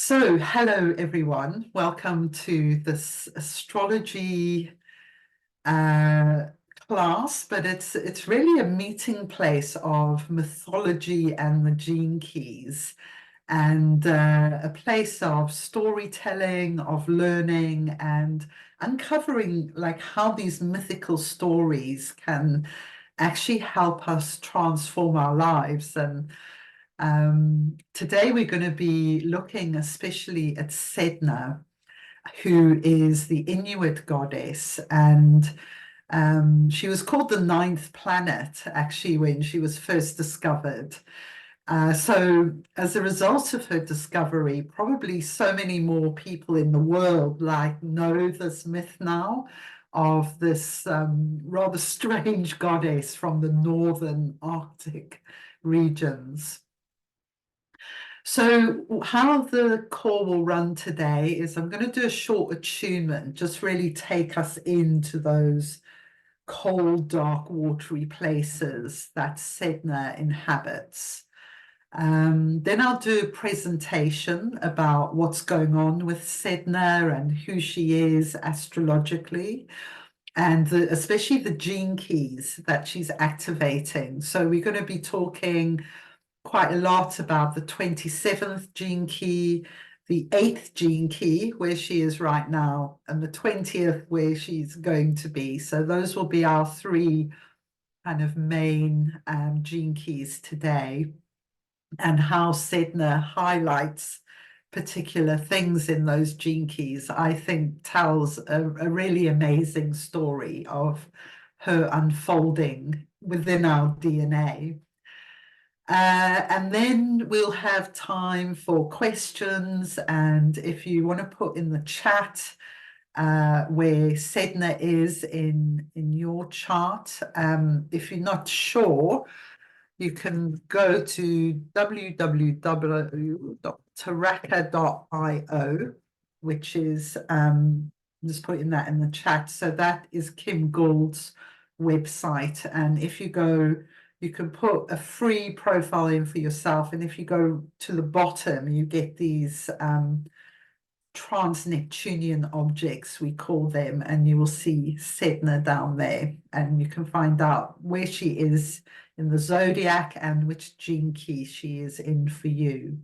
Hello everyone. Welcome to this astrology class, but it's really a meeting place of mythology and the gene keys, and a place of storytelling, of learning, and uncovering like how these mythical stories can actually help us transform our lives. And today we're going to be looking especially at Sedna, who is the Inuit goddess, and she was called the ninth planet actually when she was first discovered. So as a result of her discovery, probably so many more people in the world like know this myth now of this rather strange goddess from the northern Arctic regions. So how the call will run today is I'm going to do a short attunement, just really take us into those cold, dark, watery places that Sedna inhabits. Then I'll do a presentation about what's going on with Sedna and who she is astrologically, and especially the gene keys that she's activating. So we're going to be talking quite a lot about the 27th gene key, the 8th gene key, where she is right now, and the 20th, where she's going to be. So those will be our three kind of main gene keys today, and how Sedna highlights particular things in those gene keys, I think tells a really amazing story of her unfolding within our DNA. And then we'll have time for questions, and if you want to put in the chat where Sedna is in your chart, if you're not sure, you can go to www.taraka.io, which is just putting that in the chat. So that is Kim Gould's website, and if you go, you can put a free profile in for yourself, and if you go to the bottom, you get these trans-Neptunian objects, we call them, and you will see Sedna down there, and you can find out where she is in the zodiac and which gene key she is in for you.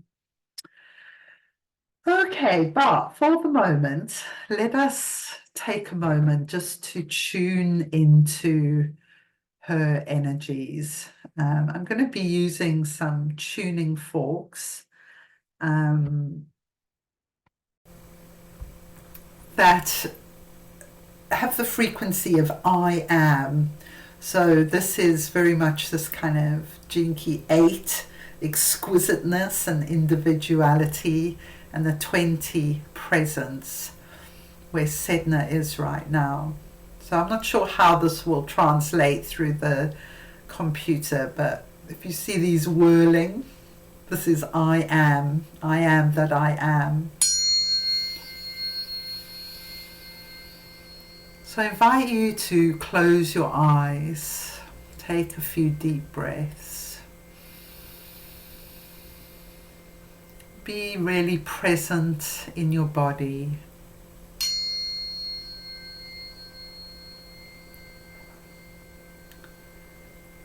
Okay, but for the moment, let us take a moment just to tune into her energies. I'm going to be using some tuning forks that have the frequency of I am. So this is very much this kind of gene key 8, exquisiteness and individuality, and the 20, presence, where Sedna is right now. So I'm not sure how this will translate through the computer, but if you see these whirling, this is I am that I am. So I invite you to close your eyes, take a few deep breaths. Be really present in your body.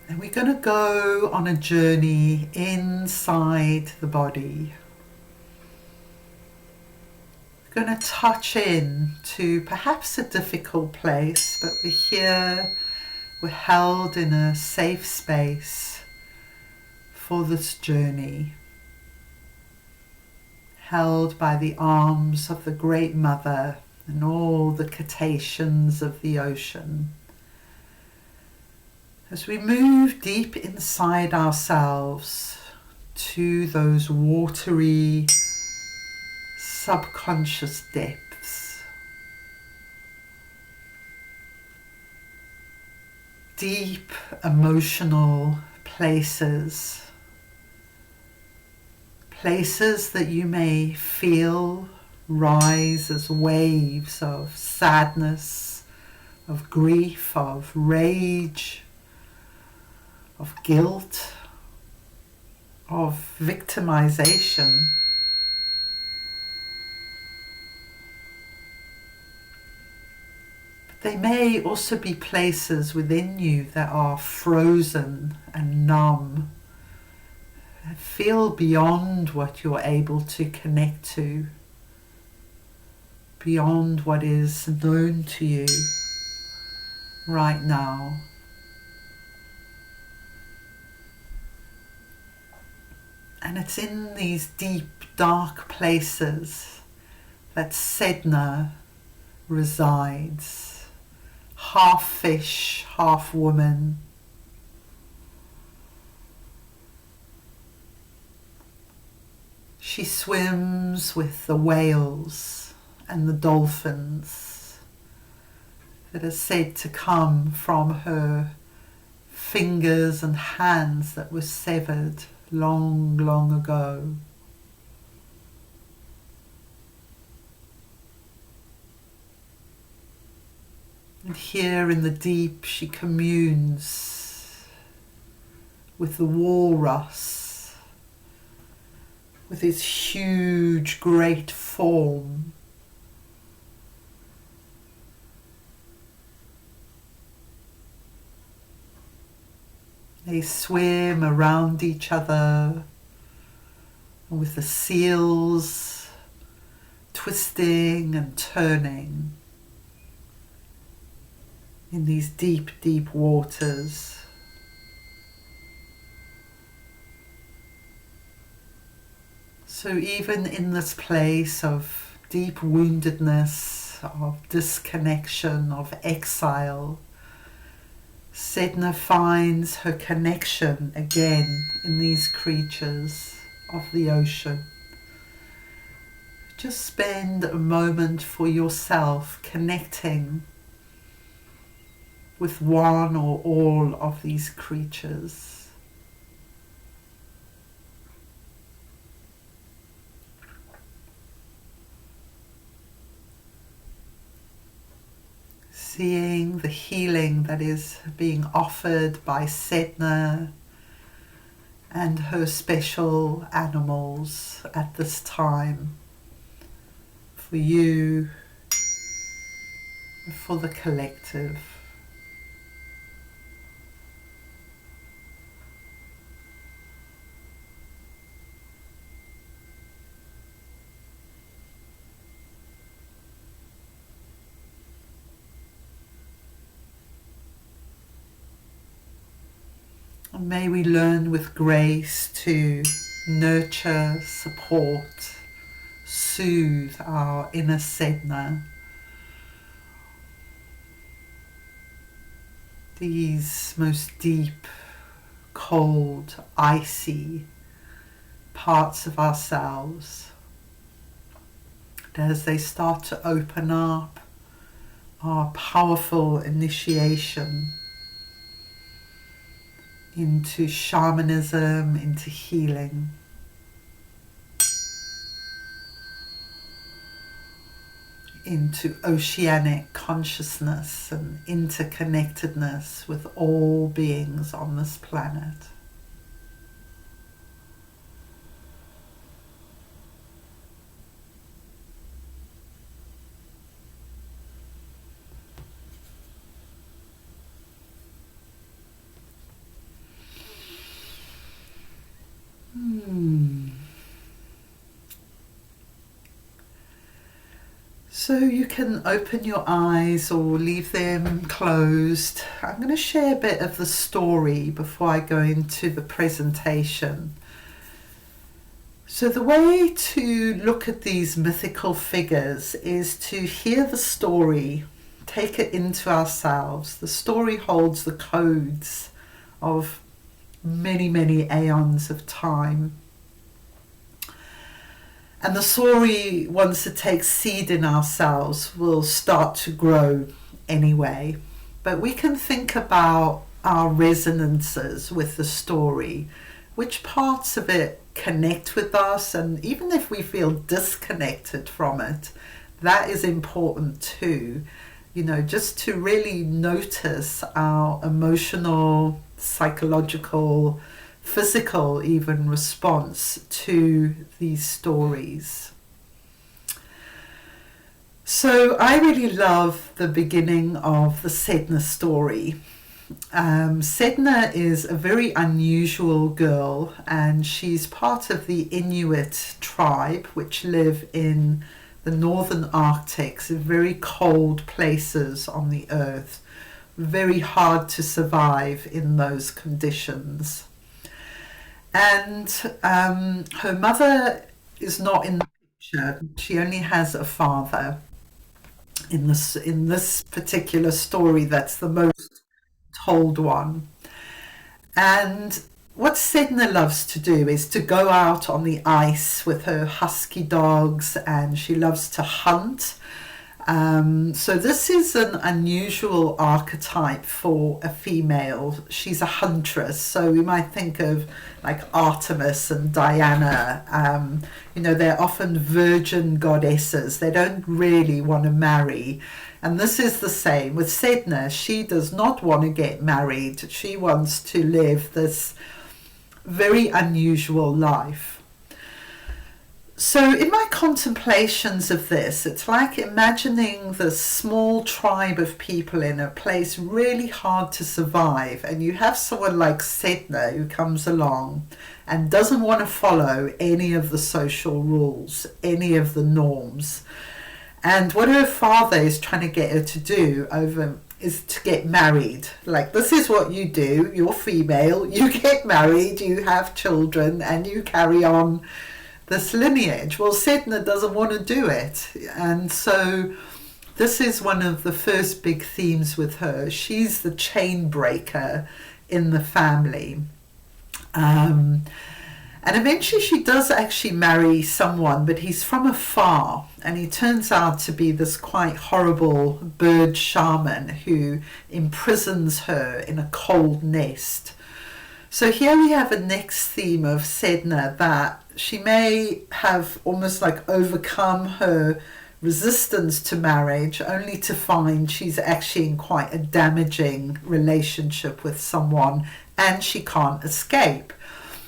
And we're going to go on a journey inside the body. We're going to touch in to perhaps a difficult place, but we're here, we're held in a safe space for this journey, held by the arms of the Great Mother and all the cetaceans of the ocean. As we move deep inside ourselves to those watery, subconscious depths, deep emotional places, places that you may feel rise as waves of sadness, of grief, of rage, of guilt, of victimization. they may also be places within you that are frozen and numb, that feel beyond what you're able to connect to, beyond what is known to you right now. And it's in these deep, dark places that Sedna resides, half fish, half woman. She swims with the whales and the dolphins that are said to come from her fingers and hands that were severed long, long ago. And here in the deep she communes with the walrus, with his huge great form. They swim around each other, and with the seals twisting and turning in these deep, deep waters. So even in this place of deep woundedness, of disconnection, of exile, Sedna finds her connection again in these creatures of the ocean. Just spend a moment for yourself connecting with one or all of these creatures. Seeing the healing that is being offered by Sedna and her special animals at this time, for you, for the collective. And may we learn with grace to nurture, support, soothe our inner Sedna. These most deep, cold, icy parts of ourselves. And as they start to open up, our powerful initiation into shamanism, into healing. Into oceanic consciousness and interconnectedness with all beings on this planet. So you can open your eyes or leave them closed. I'm going to share a bit of the story before I go into the presentation. So the way to look at these mythical figures is to hear the story, take it into ourselves. The story holds the codes of many, many aeons of time. And the story, once it takes seed in ourselves, will start to grow anyway. But we can think about our resonances with the story, which parts of it connect with us, and even if we feel disconnected from it, that is important too. You know, just to really notice our emotional, psychological, physical even response to these stories. So I really love the beginning of the Sedna story. Sedna is a very unusual girl, and she's part of the Inuit tribe, which live in the northern Arctic, so very cold places on the earth. Very hard to survive in those conditions. And her mother is not in the picture. She only has a father in this particular story. That's the most told one. And what Sedna loves to do is to go out on the ice with her husky dogs, and she loves to hunt. So this is an unusual archetype for a female. She's a huntress, so we might think of like Artemis and Diana. They're often virgin goddesses. They don't really want to marry. And this is the same with Sedna. She does not want to get married. She wants to live this very unusual life. So in my contemplations of this, it's like imagining this small tribe of people in a place really hard to survive, and you have someone like Sedna who comes along and doesn't want to follow any of the social rules, any of the norms. And what her father is trying to get her to do is to get married. Like, this is what you do. You're female, you get married, you have children, and you carry on this lineage. Well, Sedna doesn't want to do it. And so this is one of the first big themes with her. She's the chain breaker in the family. And eventually she does actually marry someone, but he's from afar, and he turns out to be this quite horrible bird shaman who imprisons her in a cold nest. So here we have a next theme of Sedna, that she may have almost like overcome her resistance to marriage, only to find she's actually in quite a damaging relationship with someone, and she can't escape.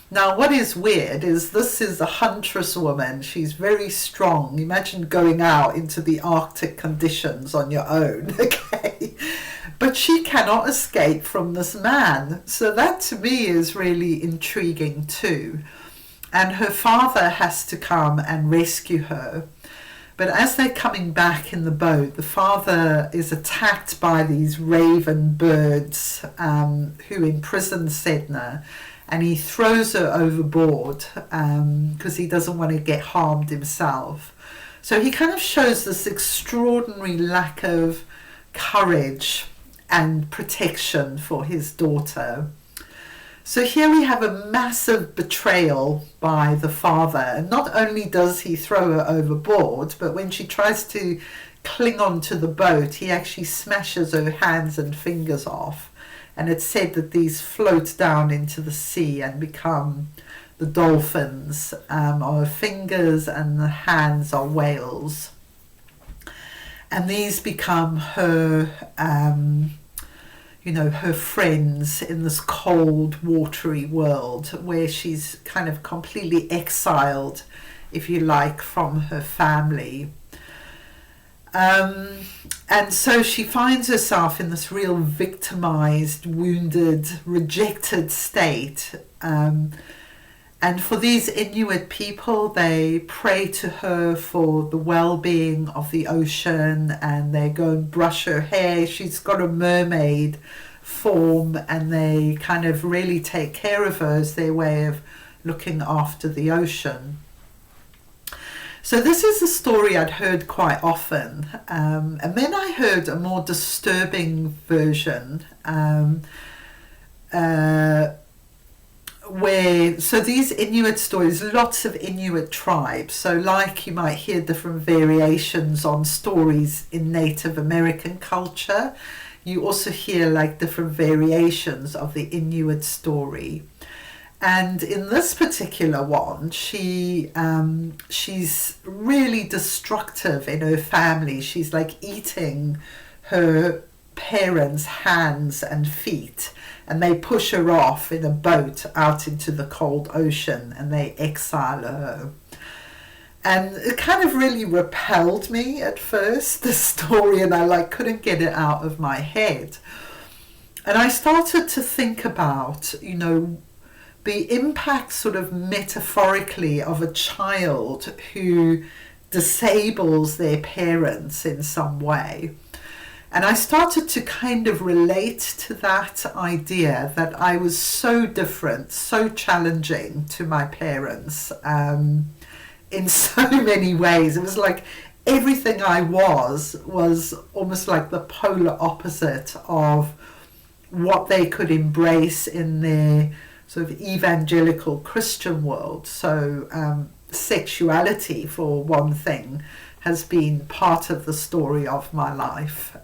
Now, what is weird is this is a huntress woman. She's very strong. Imagine going out into the Arctic conditions on your own, okay? But she cannot escape from this man. So that to me is really intriguing too. And her father has to come and rescue her. But as they're coming back in the boat, the father is attacked by these raven birds who imprison Sedna, and he throws her overboard because he doesn't want to get harmed himself. So he kind of shows this extraordinary lack of courage and protection for his daughter. So here we have a massive betrayal by the father. And not only does he throw her overboard, but when she tries to cling on to the boat, he actually smashes her hands and fingers off. And it's said that these float down into the sea and become the dolphins. Our fingers and the hands are whales. And these become her, her friends in this cold, watery world where she's kind of completely exiled, if you like, from her family. And so she finds herself in this real victimized, wounded, rejected state. And for these Inuit people, they pray to her for the well-being of the ocean, and they go and brush her hair. She's got a mermaid form, and they kind of really take care of her as their way of looking after the ocean. So this is a story I'd heard quite often, and then I heard a more disturbing version so these Inuit stories, lots of Inuit tribes, so like you might hear different variations on stories in Native American culture, you also hear like different variations of the Inuit story. And in this particular one, she's really destructive in her family. She's like eating her parents' hands and feet, and they push her off in a boat out into the cold ocean, and they exile her. And it kind of really repelled me at first, the story, and I like couldn't get it out of my head. And I started to think about, you know, the impact sort of metaphorically of a child who disables their parents in some way. And I started to kind of relate to that idea that I was so different, so challenging to my parents in so many ways. It was like everything I was almost like the polar opposite of what they could embrace in their sort of evangelical Christian world. So sexuality, for one thing, has been part of the story of my life.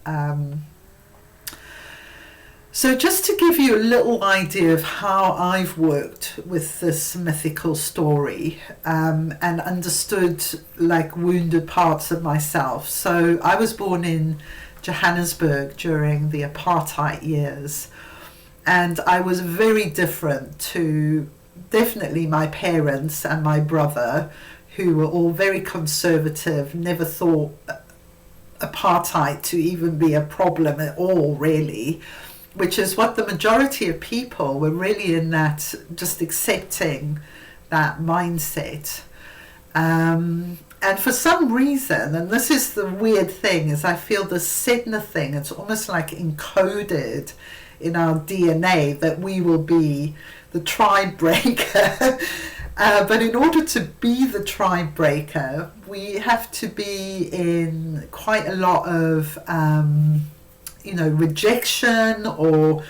So just to give you a little idea of how I've worked with this mythical story and understood like wounded parts of myself. So I was born in Johannesburg during the apartheid years, and I was very different to definitely my parents and my brother, who were all very conservative, never thought apartheid to even be a problem at all, really, which is what the majority of people were really in, that just accepting that mindset. And for some reason, and this is the weird thing, is I feel the Sedna thing, it's almost like encoded in our DNA that we will be the tribe breaker. But in order to be the tribe breaker, we have to be in quite a lot of, rejection, or,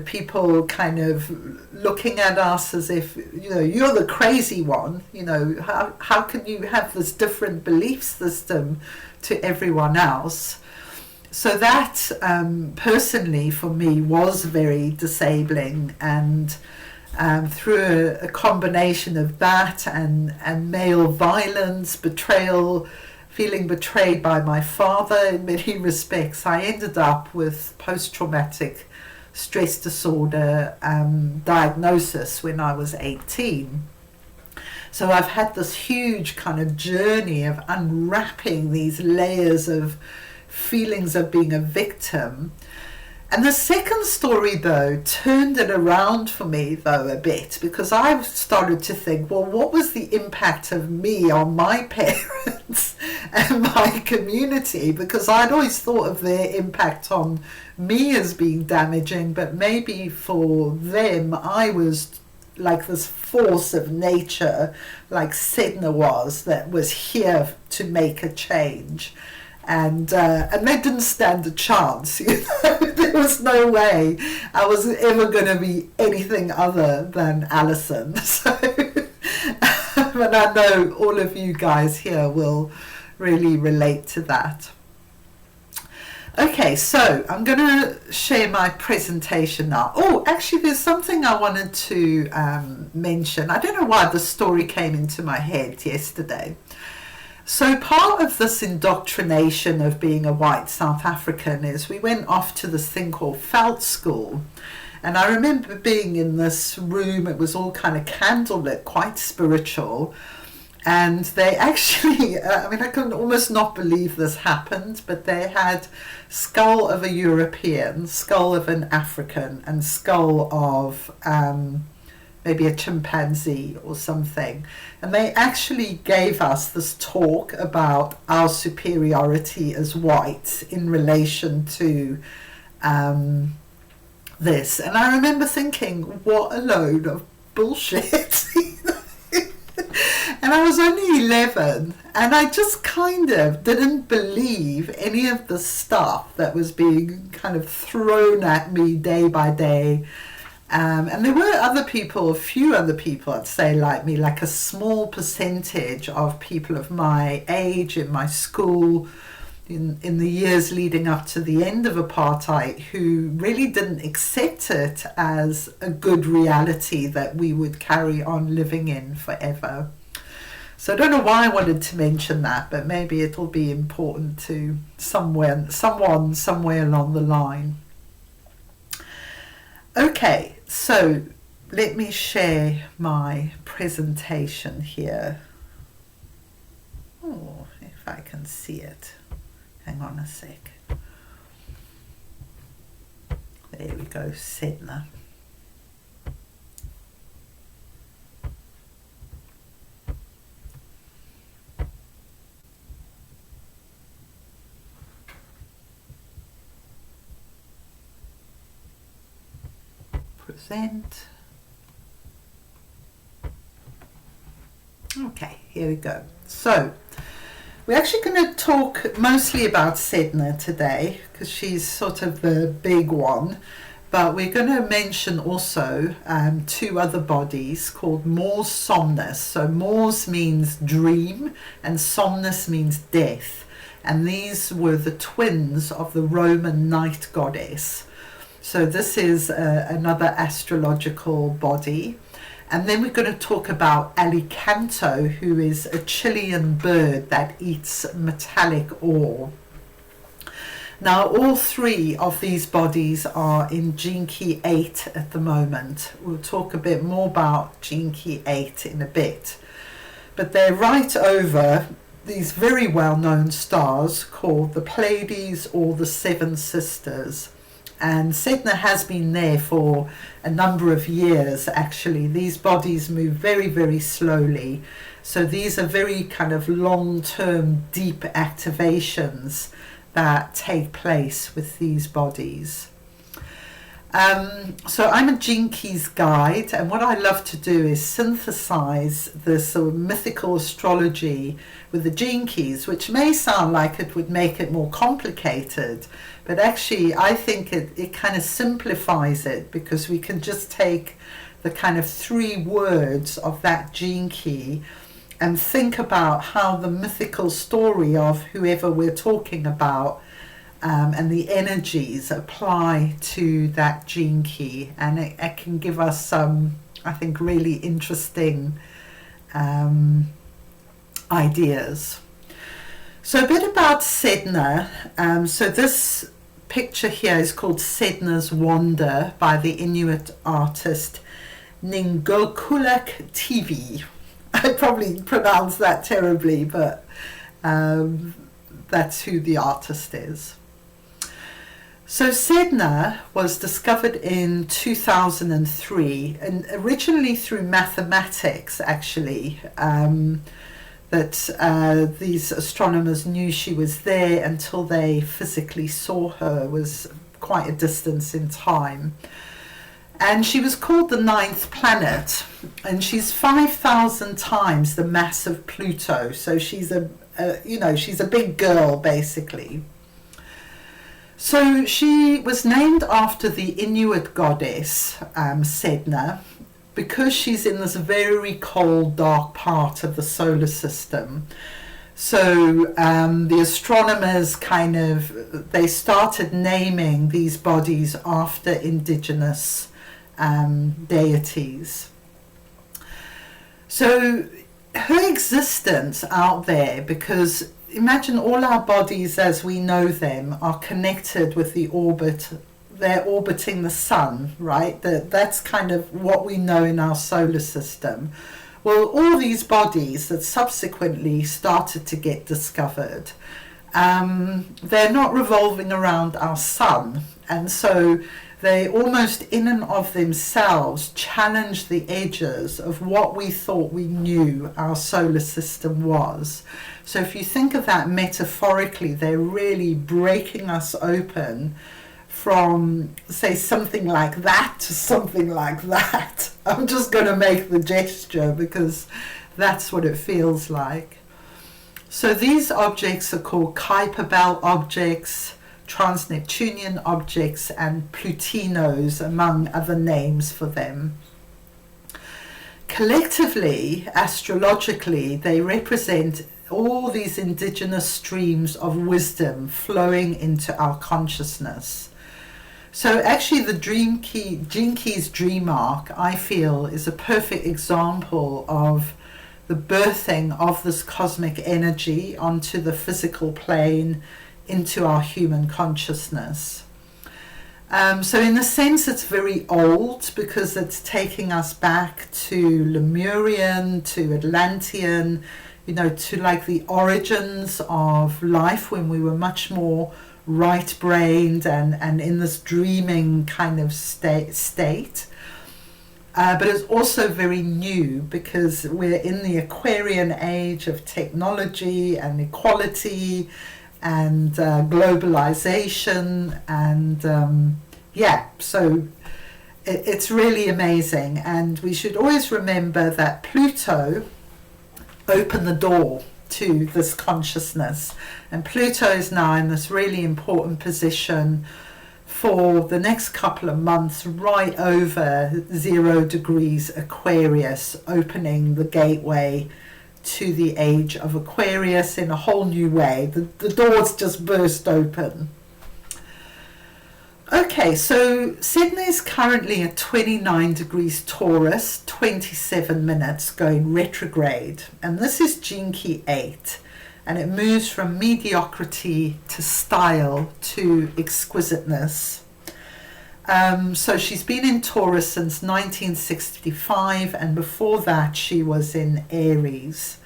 people kind of looking at us as if, you're the crazy one. How can you have this different belief system to everyone else? So that personally for me was very disabling, and through a combination of that and male violence, betrayal, feeling betrayed by my father in many respects, I ended up with post-traumatic stress disorder diagnosis when I was 18. So I've had this huge kind of journey of unwrapping these layers of feelings of being a victim. And the second story, though, turned it around for me, though, a bit, because I started to think, well, what was the impact of me on my parents and my community? Because I'd always thought of their impact on me as being damaging, but maybe for them, I was like this force of nature, like Sedna was, that was here to make a change. And they didn't stand a chance. There was no way I was ever going to be anything other than Alison. So, and I know all of you guys here will really relate to that. Okay, so I'm going to share my presentation now. Oh, actually, there's something I wanted to mention. I don't know why the story came into my head yesterday. So part of this indoctrination of being a white South African is we went off to this thing called Felt School. And I remember being in this room, it was all kind of candlelit, quite spiritual. And they actually, I can almost not believe this happened, but they had skull of a European, skull of an African, and skull of maybe a chimpanzee or something. And they actually gave us this talk about our superiority as whites in relation to this. And I remember thinking, what a load of bullshit. And I was only 11, and I just kind of didn't believe any of the stuff that was being kind of thrown at me day by day. And there were other people, a few other people, I'd say, like me, like a small percentage of people of my age in my school in the years leading up to the end of apartheid, who really didn't accept it as a good reality that we would carry on living in forever. So I don't know why I wanted to mention that, but maybe it'll be important to someone somewhere along the line. Okay, so let me share my presentation here. Oh, if I can see it. Hang on a sec. There we go, Sedna. Present. Okay, here we go. So we're actually going to talk mostly about Sedna today because she's sort of the big one, but we're going to mention also two other bodies called Mors Somnus. So Mors means dream and Somnus means death, and these were the twins of the Roman night goddess. So this is another astrological body. And then we're going to talk about Alicanto, who is a Chilean bird that eats metallic ore. Now, all three of these bodies are in Gene Key 8 at the moment. We'll talk a bit more about Gene Key 8 in a bit. But they're right over these very well-known stars called the Pleaides or the Seven Sisters. And Sedna has been there for a number of years, actually. These bodies move very, very slowly. So these are very kind of long-term, deep activations that take place with these bodies. So I'm a Gene Keys guide, and what I love to do is synthesize this sort of mythical astrology with the Gene Keys, which may sound like it would make it more complicated, but actually I think it kind of simplifies it, because we can just take the kind of three words of that Gene Key and think about how the mythical story of whoever we're talking about and the energies apply to that Gene Key, and it can give us some, I think, really interesting ideas. So a bit about Sedna. So this picture here is called Sedna's Wander by the Inuit artist Ningokulak TV. I probably pronounced that terribly, but that's who the artist is. So Sedna was discovered in 2003, and originally through mathematics, actually, that these astronomers knew she was there until they physically saw her. It was quite a distance in time. And she was called the ninth planet, and she's 5,000 times the mass of Pluto. So she's she's a big girl, basically. So she was named after the Inuit goddess Sedna, because she's in this very cold, dark part of the solar system. So the astronomers they started naming these bodies after indigenous deities. So her existence out there, because imagine all our bodies as we know them are connected with the orbit. They're orbiting the sun, right? That's kind of what we know in our solar system. Well, all these bodies that subsequently started to get discovered, they're not revolving around our sun. And so they almost in and of themselves challenge the edges of what we thought we knew our solar system was. So if you think of that metaphorically, they're really breaking us open from, say, something like that to something like that. I'm just going to make the gesture because that's what it feels like. So these objects are called Kuiper Belt objects, trans-Neptunian objects, and Plutinos, among other names for them. Collectively, astrologically, they represent all these indigenous streams of wisdom flowing into our consciousness. So actually the Gene Key's dream arc, I feel, is a perfect example of the birthing of this cosmic energy onto the physical plane, into our human consciousness. So in a sense, it's very old because it's taking us back to Lemurian, to Atlantean, you know, to like the origins of life when we were much more right-brained and in this dreaming kind of state. But it's also very new because we're in the Aquarian age of technology and equality and globalization, and so it's really amazing. And we should always remember that Pluto opened the door to this consciousness, and Pluto is now in this really important position for the next couple of months, right over 0 degrees Aquarius, opening the gateway to the age of Aquarius in a whole new way. The doors just burst open. Okay, so Sedna is currently at 29 degrees Taurus, 27 minutes, going retrograde. And this is Gene Key 8. And it moves from mediocrity to style to exquisiteness. So she's been in Taurus since 1965, and before that she was in Aries.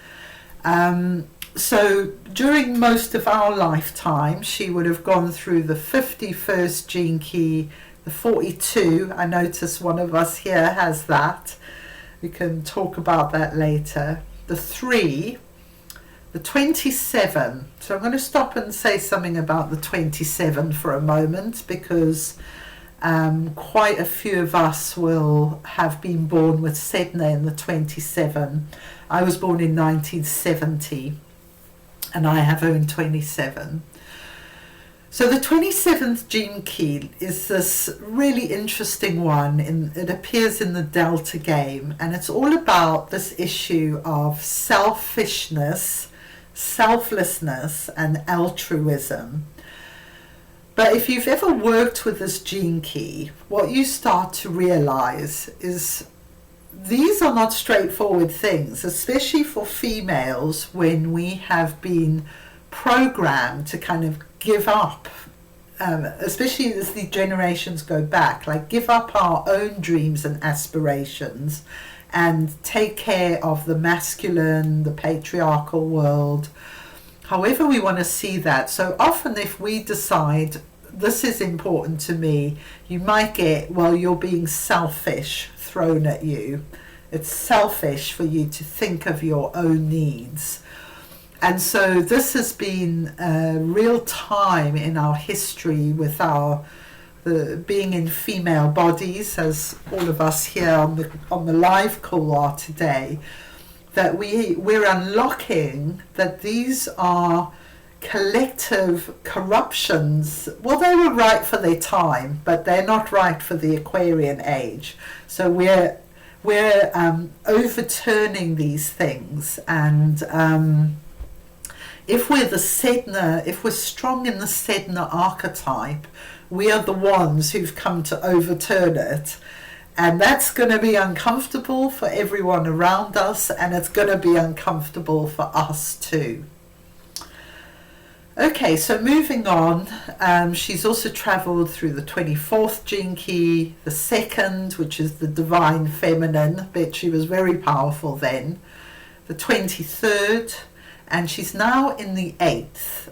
So during most of our lifetime, she would have gone through the 51st gene key, the 42. I notice one of us here has that. We can talk about that later. The 3, the 27. So I'm going to stop and say something about the 27 for a moment, because quite a few of us will have been born with Sedna in the 27. I was born in 1970. And I have owned 27. So the 27th gene key is this really interesting one. It appears in the Delta game, and it's all about this issue of selfishness, selflessness, and altruism. But if you've ever worked with this gene key, what you start to realize is these are not straightforward things, especially for females when we have been programmed to kind of give up, especially as the generations go back, like give up our own dreams and aspirations and take care of the masculine, the patriarchal world, however we want to see that. So often if we decide this is important to me, you might get, well, you're being selfish thrown at you. It's selfish for you to think of your own needs. And so this has been a real time in our history with the being in female bodies, as all of us here on the live call are today, that we're unlocking that these are collective corruptions. Well, they were right for their time, but they're not right for the Aquarian age. So we're overturning these things, and if we're the Sedna, if we're strong in the Sedna archetype, we are the ones who've come to overturn it. And that's going to be uncomfortable for everyone around us, and it's going to be uncomfortable for us too. Okay, so moving on, she's also travelled through the 24th gene key, the 2nd, which is the divine feminine, but she was very powerful then, the 23rd, and she's now in the 8th.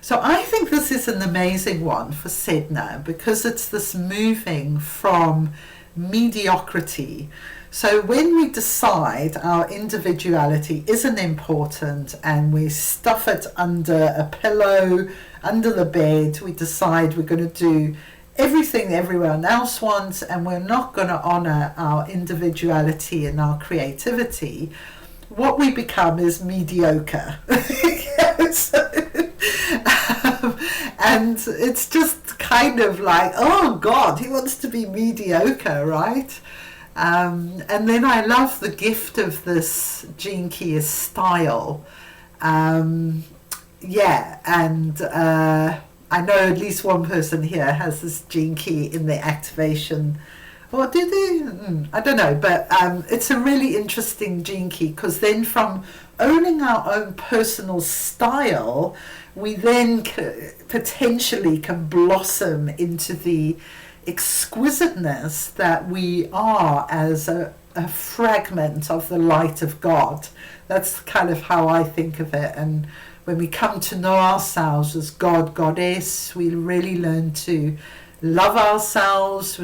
So I think this is an amazing one for Sedna, because it's this moving from mediocrity. So when we decide our individuality isn't important and we stuff it under a pillow, under the bed, we decide we're going to do everything everyone else wants and we're not going to honor our individuality and our creativity, what we become is mediocre. And it's just kind of like, oh God, he wants to be mediocre, right? And then I love the gift of this gene key is style. I know at least one person here has this gene key in the activation Or do they? I don't know, but it's a really interesting gene key, because then from owning our own personal style, we then potentially can blossom into the exquisiteness that we are as a fragment of the light of God. That's kind of how I think of it. And when we come to know ourselves as God, Goddess, we really learn to love ourselves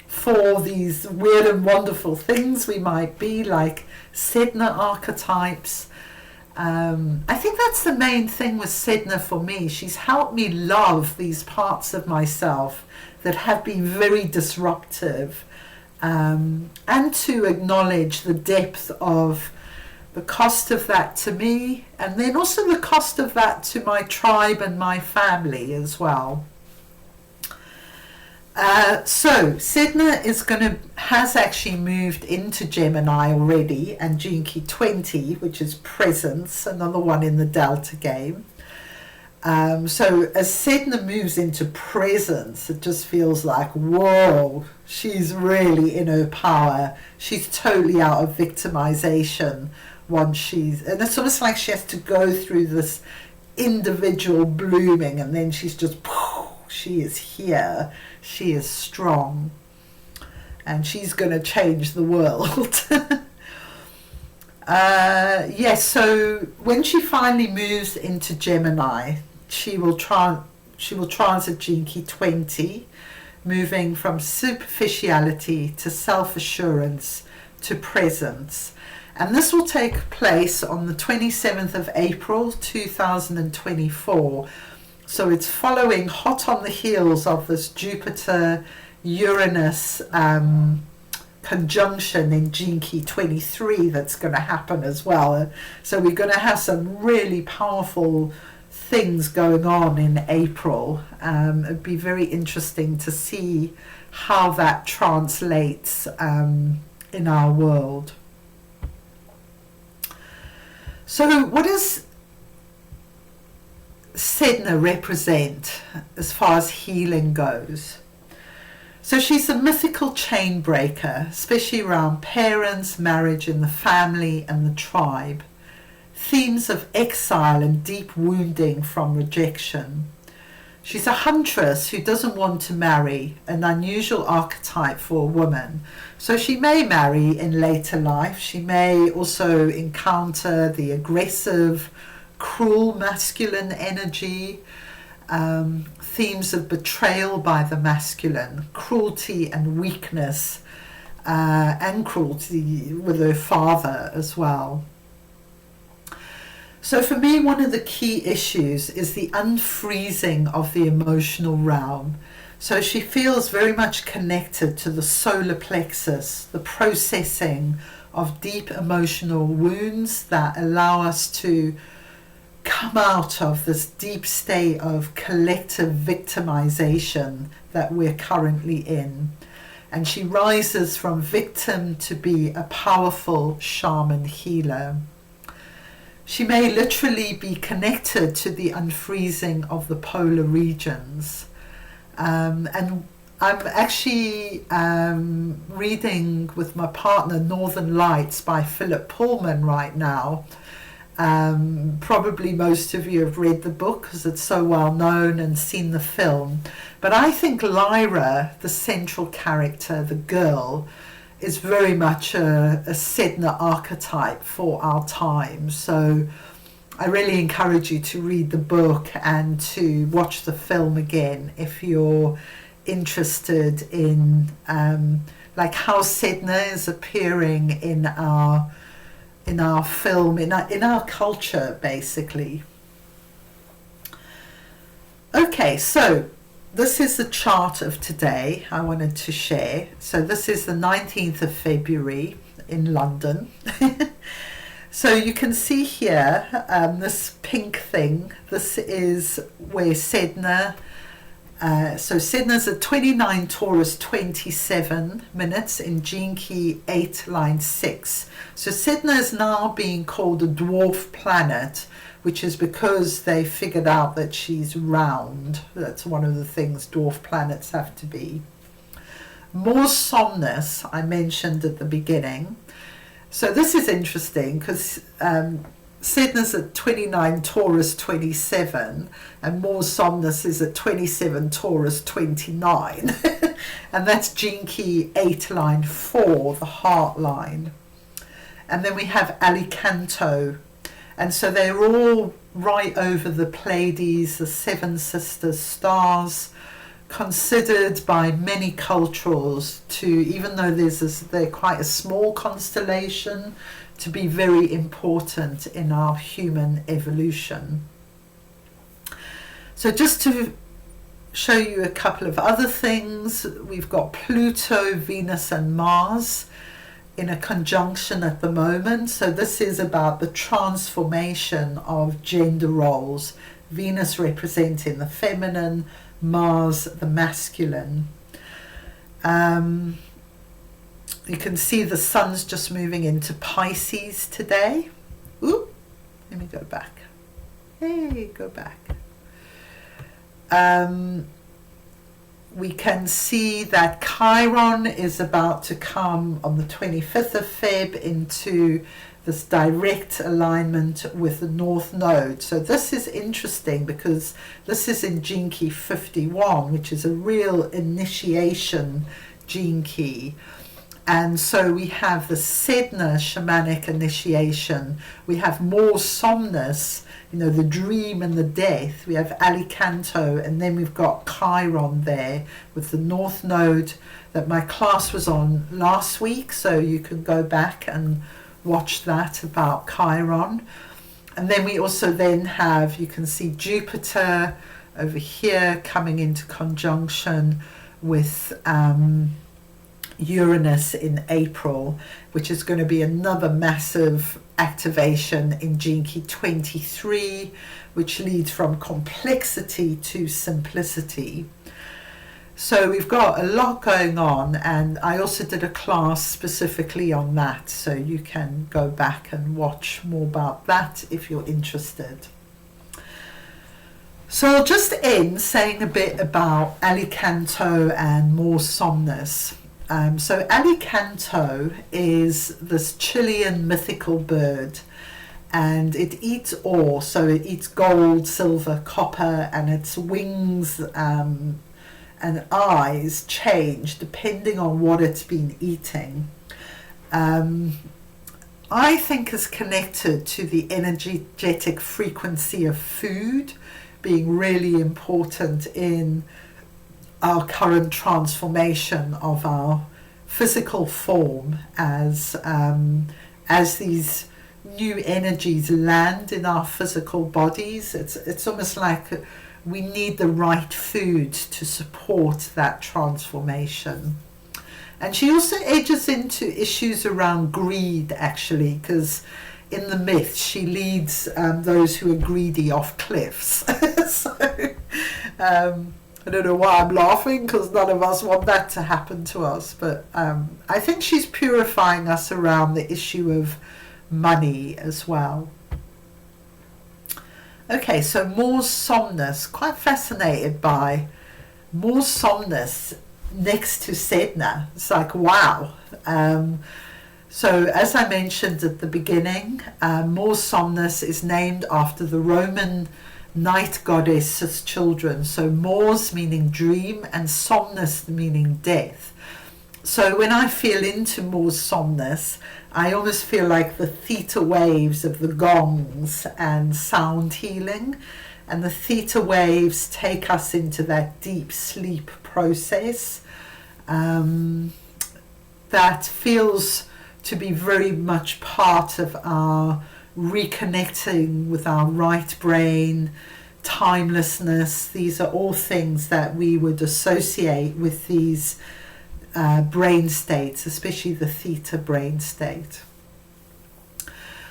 for these weird and wonderful things we might be, like Sedna archetypes. I think that's the main thing with Sedna for me. She's helped me love these parts of myself that have been very disruptive, and to acknowledge the depth of the cost of that to me, and then also the cost of that to my tribe and my family as well. So Sedna has actually moved into Gemini already, and Gene Key 20, which is presence, another one in the Delta game. So as Sedna moves into presence, it just feels like, whoa, she's really in her power. She's totally out of victimization and it's almost like she has to go through this individual blooming, and then she's just, she is here. She is strong, and she's going to change the world. Yes, so when she finally moves into Gemini, she will transit Gene Key 20, moving from superficiality to self-assurance to presence. And this will take place on the 27th of April 2024. So it's following hot on the heels of this Jupiter-Uranus conjunction in Gene Key 23 that's going to happen as well. So we're going to have some really powerful things going on in April. It'd be very interesting to see how that translates in our world. So what does Sedna represent as far as healing goes? So she's a mythical chain breaker, especially around parents, marriage and the family and the tribe. Themes of exile and deep wounding from rejection. She's a huntress who doesn't want to marry, an unusual archetype for a woman. So she may marry in later life. She may also encounter the aggressive, cruel masculine energy, themes of betrayal by the masculine, cruelty and weakness, and cruelty with her father as well. So for me, one of the key issues is the unfreezing of the emotional realm. So she feels very much connected to the solar plexus, the processing of deep emotional wounds that allow us to come out of this deep state of collective victimization that we're currently in. And she rises from victim to be a powerful shaman healer. She may literally be connected to the unfreezing of the polar regions. And I'm actually reading with my partner Northern Lights by Philip Pullman right now. Probably most of you have read the book because it's so well known and seen the film. But I think Lyra, the central character, the girl, is very much a Sedna archetype for our time. So I really encourage you to read the book and to watch the film again if you're interested in like how Sedna is appearing in our film, in our culture, basically. Okay, so this is the chart of today I wanted to share. So this is the 19th of February in London. So you can see here this pink thing. This is where Sedna, so Sedna's at 29 Taurus 27 minutes in Gene Key 8 line 6. So Sedna is now being called a dwarf planet, which is because they figured out that she's round. That's one of the things dwarf planets have to be. More Somnus, I mentioned at the beginning. So this is interesting because Sedna's at 29 Taurus 27 and more Somnus is at 27 Taurus 29 and that's Gene Key 8 line 4, the heart line. And then we have Alicanto, and so they're all right over the Pleaides, the Seven Sister stars, considered by many cultures to, even though they're quite a small constellation, to be very important in our human evolution. So just to show you a couple of other things, we've got Pluto, Venus and Mars in a conjunction at the moment. So this is about the transformation of gender roles, Venus representing the feminine, Mars the masculine. You can see the sun's just moving into Pisces today. Ooh, let me go back. Hey, go back. We can see that Chiron is about to come on the 25th of Feb into this direct alignment with the North Node. So this is interesting because this is in Gene Key 51, which is a real initiation gene key. And so we have the Sedna shamanic initiation, we have more Somnus, you know, the dream and the death, we have Alicanto, and then we've got Chiron there with the North Node that my class was on last week, so you can go back and watch that about Chiron. And then we also then have, you can see Jupiter over here coming into conjunction with Uranus in April, which is going to be another massive activation in Gene Key 23, which leads from complexity to simplicity. So we've got a lot going on, and I also did a class specifically on that, so you can go back and watch more about that if you're interested. So I'll just end saying a bit about Alicanto and more Somnus. So Alicanto is this Chilean mythical bird, and it eats ore, so it eats gold, silver, copper, and its wings and eyes change depending on what it's been eating. I think is connected to the energetic frequency of food being really important in our current transformation of our physical form as these new energies land in our physical bodies. It's almost like we need the right food to support that transformation. And she also edges into issues around greed, actually, because in the myth she leads those who are greedy off cliffs. So I don't know why I'm laughing, because none of us want that to happen to us, but I think she's purifying us around the issue of money as well. Okay, so more Somnus, quite fascinated by more Somnus next to Sedna. It's like, wow. So as I mentioned at the beginning, more Somnus is named after the Roman night goddess's children. So Mors meaning dream and Somnus meaning death. So when I feel into more Somnus, I almost feel like the theta waves of the gongs and sound healing. And the theta waves take us into that deep sleep process that feels to be very much part of our reconnecting with our right brain, timelessness. These are all things that we would associate with these brain states, especially the theta brain state.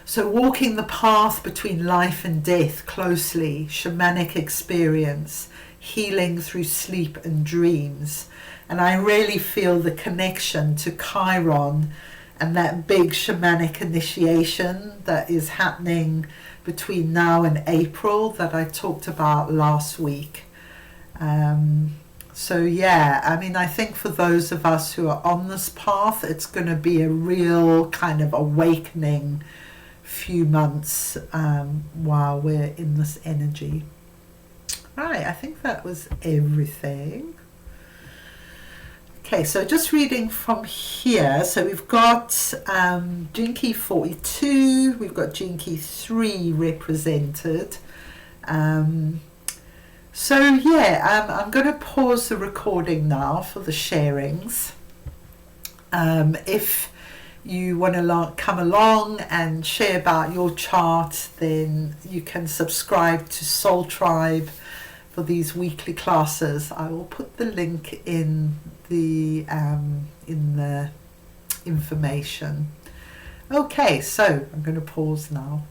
So walking the path between life and death closely, shamanic experience, healing through sleep and dreams. And I really feel the connection to Chiron and that big shamanic initiation that is happening between now and April that I talked about last week. So yeah, I mean, I think for those of us who are on this path, it's going to be a real kind of awakening few months while we're in this energy. Right, I think that was everything. Okay, so just reading from here. So we've got Gene Key 42, we've got Gene Key 3 represented. So yeah, I'm going to pause the recording now for the sharings. If you want to come along and share about your chart, then you can subscribe to Soul Tribe for these weekly classes. I will put the link in the information. Okay, so I'm going to pause now.